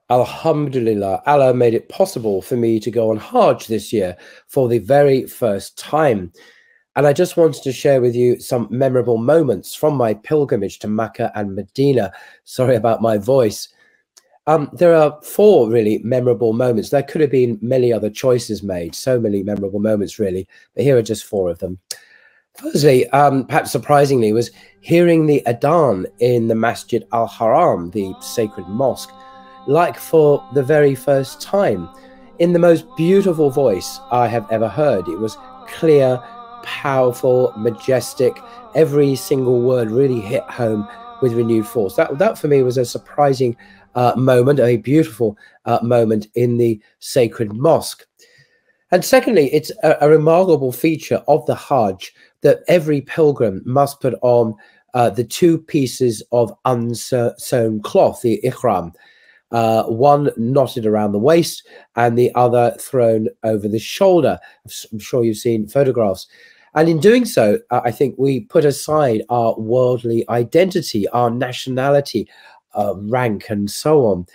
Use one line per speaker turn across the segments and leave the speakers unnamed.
Alhamdulillah, Allah made it possible for me to go on Hajj this year for the very first time. And I just wanted to share with you some memorable moments from my pilgrimage to Mecca and Medina. Sorry about my voice. There are four really memorable moments. There could have been many other choices made, so many memorable moments really, but here are just four of them. Firstly, perhaps surprisingly, was hearing the adhan in the Masjid al-Haram, the sacred mosque, like for the very first time, in the most beautiful voice I have ever heard. It was clear, powerful, majestic. Every single word really hit home with renewed force. That for me was a surprising moment, a beautiful moment in the sacred mosque. And secondly, it's a remarkable feature of the Hajj that every pilgrim must put on the two pieces of unsewn cloth, the Ikram, one knotted around the waist and the other thrown over the shoulder. I'm sure you've seen photographs. And in doing so, I think we put aside our worldly identity, our nationality, rank, and so on.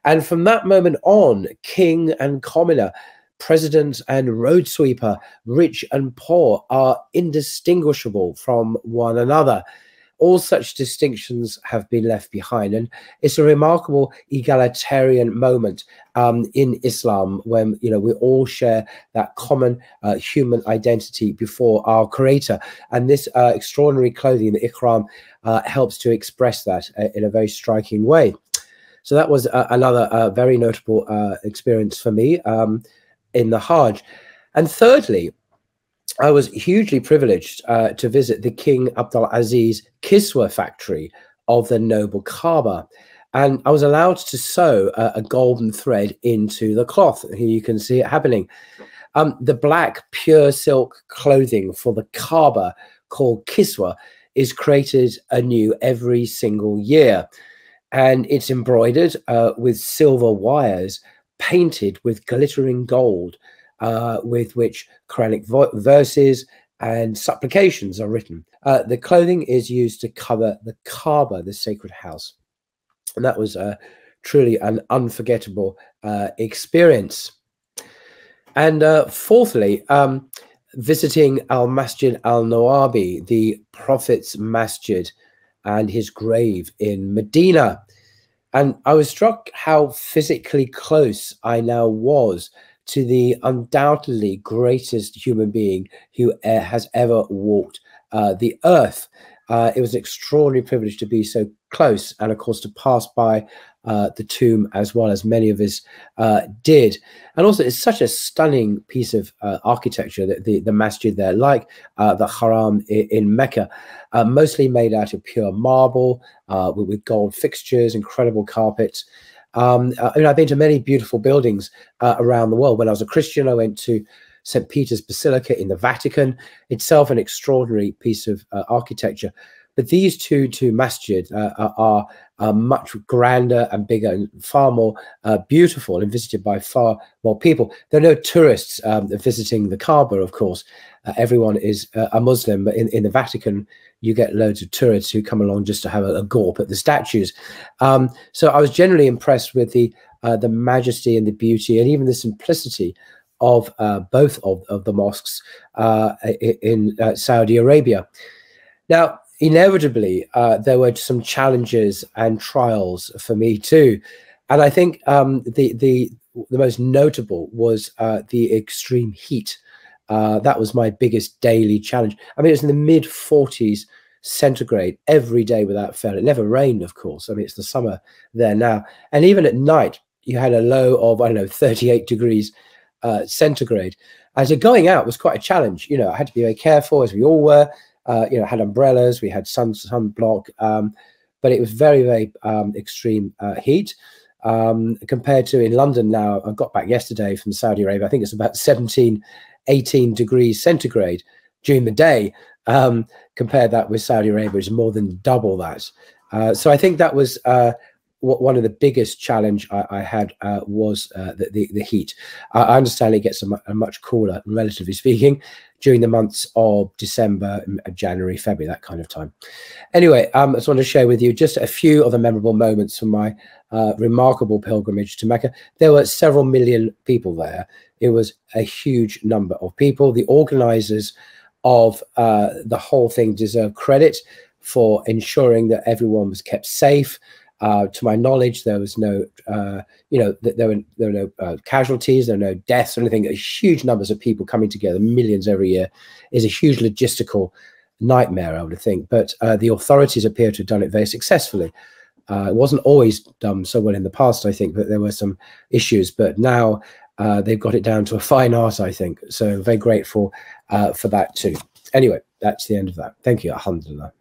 And from that moment on, king and commoner, president and road sweeper, rich and poor are indistinguishable from one another. All such distinctions have been left behind. And it's a remarkable egalitarian moment in Islam when, you know, we all share that common human identity before our creator. And this extraordinary clothing, the Ikram, helps to express that in a very striking way. So that was another very notable experience for me in the Hajj. And thirdly, I was hugely privileged to visit the King Abdul Aziz Kiswa factory of the noble Kaaba. And I was allowed to sew a golden thread into the cloth. Here you can see it happening. The black pure silk clothing for the Kaaba, called Kiswa, is created anew every single year. And it's embroidered with silver wires, painted with glittering gold, with which Quranic verses and supplications are written. The clothing is used to cover the Kaaba, the sacred house. And that was truly an unforgettable experience. And fourthly, visiting Al-Masjid al-Nawabi, the Prophet's Masjid, and his grave in Medina. And I was struck how physically close I now was to the undoubtedly greatest human being who has ever walked the earth. It was an extraordinary privilege to be so close, and of course to pass by the tomb as well, as many of us did. And also it's such a stunning piece of architecture, the masjid there, like the Haram in Mecca, mostly made out of pure marble, with gold fixtures, incredible carpets. I mean, I've been to many beautiful buildings around the world. When I was a Christian, I went to St. Peter's Basilica in the Vatican, itself an extraordinary piece of architecture. But these two masjid are much grander and bigger and far more beautiful and visited by far more people. There are no tourists visiting the Kaaba, of course. Everyone is a Muslim, but in the Vatican, you get loads of tourists who come along just to have a gawp at the statues. So I was generally impressed with the majesty and the beauty and even the simplicity of both of the mosques in Saudi Arabia. Now, inevitably, there were some challenges and trials for me too. And I think the most notable was the extreme heat. That was my biggest daily challenge. I mean, it was in the mid-40s centigrade every day without fail. It never rained, of course. I mean, it's the summer there now. And even at night, you had a low of, I don't know, 38 degrees centigrade. And so going out was quite a challenge. You know, I had to be very careful, as we all were. You know, had umbrellas, we had sunblock, but it was very, very extreme heat. Compared to in London now, I got back yesterday from Saudi Arabia, I think it's about 17, 18 degrees centigrade during the day. Compare that with Saudi Arabia, it's more than double that. So I think that was one of the biggest challenge I had was the heat. I understand it gets a much cooler, relatively speaking, during the months of December, January, February, that kind of time. Anyway, I just want to share with you just a few of the memorable moments from my remarkable pilgrimage to Mecca. There were several million people there. It was a huge number of people. The organizers of the whole thing deserve credit for ensuring that everyone was kept safe. To my knowledge, there was no, there were no casualties, there were no deaths or anything. Huge numbers of people coming together, millions every year, is a huge logistical nightmare, I would think. But the authorities appear to have done it very successfully. It wasn't always done so well in the past, I think, but there were some issues. But now they've got it down to a fine art, I think. So very grateful for that too. Anyway, that's the end of that. Thank you. Alhamdulillah.